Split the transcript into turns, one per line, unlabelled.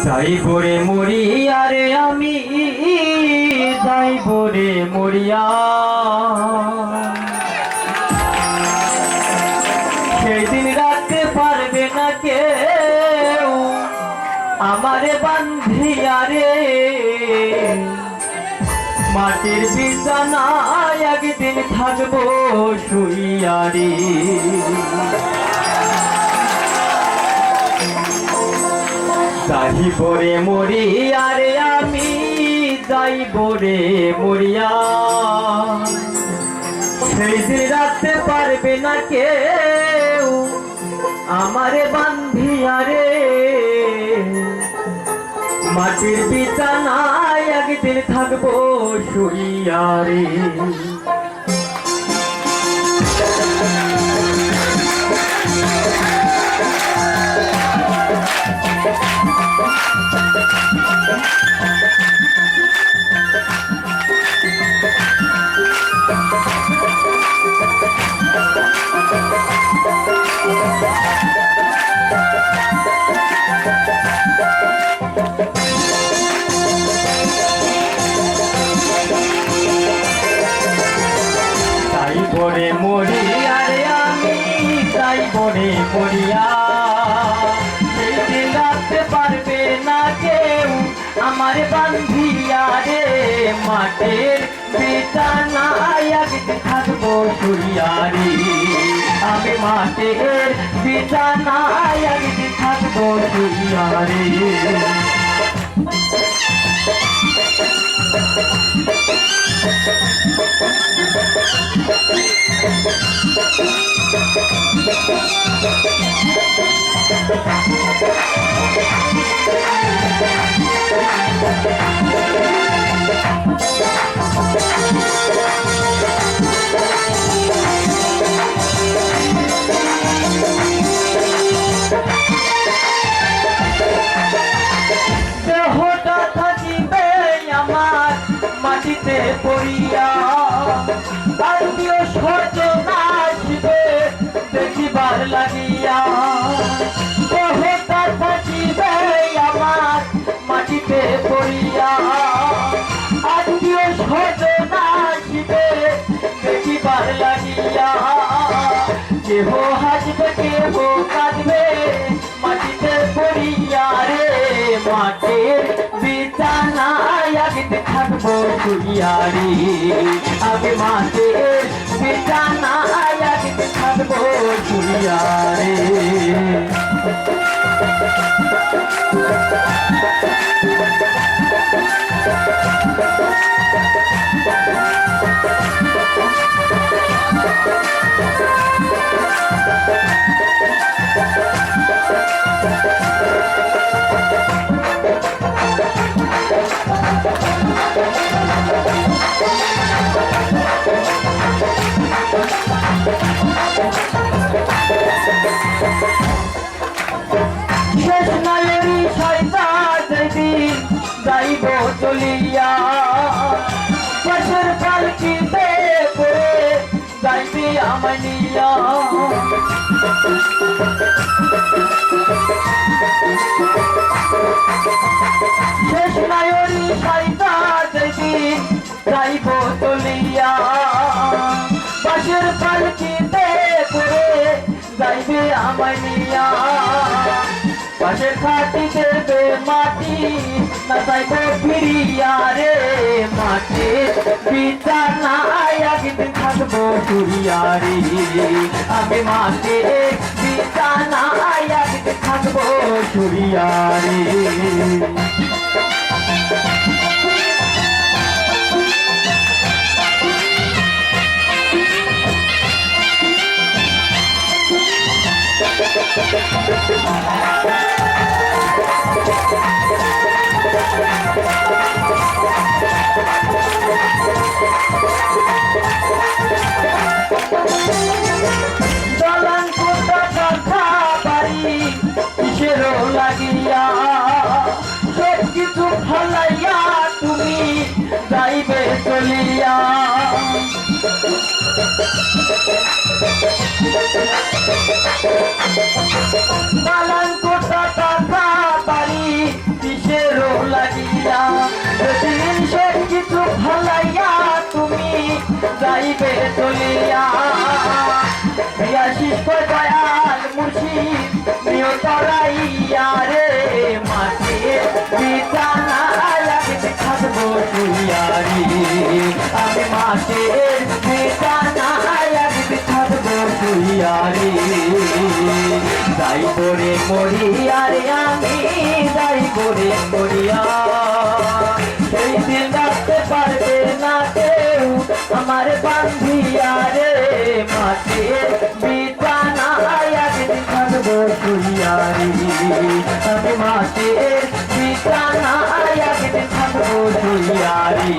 যাইব রে মরিয়া রে আমি যাইব রে মরিয়া, সেই দিন রাখতে পারবে না কেউ আমারে বান্ধিয়া রে। মাটির বিছানায় একদিন থাকবো শুইয়া রে। যাইব রে মরিয়া রে আমি যাইব রে মরিয়া, সেই দিন রাখতে পারবে না কেউ আমারে বান্ধিয়া রে। মাটির বিছানায় একদিন থাকবো শুইয়া রে। যাইব রে মরিয়া রে আমি যাইব রে মরিয়া, সেই দিন রাখতে পারবে না কেউ আমার বান্ধিয়া রে। মাটির বিছানায় একদিন থাকবো শুইয়া রে। আমি মাটির বিছানায় একদিন থাকবো শুইয়া রে। দেহটা থাকিবে আমার মাটিতে পড়িয়া, আত্মীয় স্বজন আসবে দেখিবার লাগিয়া। দেহটা থাকিবে আমার মাটিতে পড়িয়া, আত্মীয় স্বজন আসবে দেখিবার লাগিয়া। কেহ হাসবে কেহ কাঁদবে মাটিতে পড়িয়া রে। মাটির বিছানায় একদিন থাকবো শুইয়া রে। আমি মাটির বিছানায় একদিন থাকবো শুইয়া রে। শেষ নায়েরি শয়তান যেদিন যাইব চলিয়া, বছর পালকিতে করে যাইবি আমানিয়া। শেষ নায়েরি শয়তান যেদিন যাইব চলিয়া, বছর পালকিতে করে যাইবে আমানিয়া। পাশের খাটি দেবে মাটি না যাইব ফিরিয়া রে। মাটির বিছানায় একদিন থাকবো শুইয়া রে। আমি মাটির বিছানায় একদিন থাকবো শুইয়া রে। দলান কোটা কথা বাড়ি কিসেরও লাগিয়া, সব কিছু ফলাইয়া তুমি যাইবে চলিয়া। দালান যাইবে চলিয়া শিষ্য দয়াল মুর্শিদ নিয় তরাইয়া রে মাটির বিছানায় একদিন থাকবো শুইয়ারি আমি মাটির বিছানায় একদিন থাকবো শুইয়ারি যাইব রে মরিয়া রে আমি যাইব রে মরিয়া সেই দিন রাখতে পারবে না কেউ আমার বান্ধিয়া রে মাটির বিছানায় একদিন থাকবো শুইয়ারি আমি মাটির বিছানায় একদিন থাকবো শুইয়ারি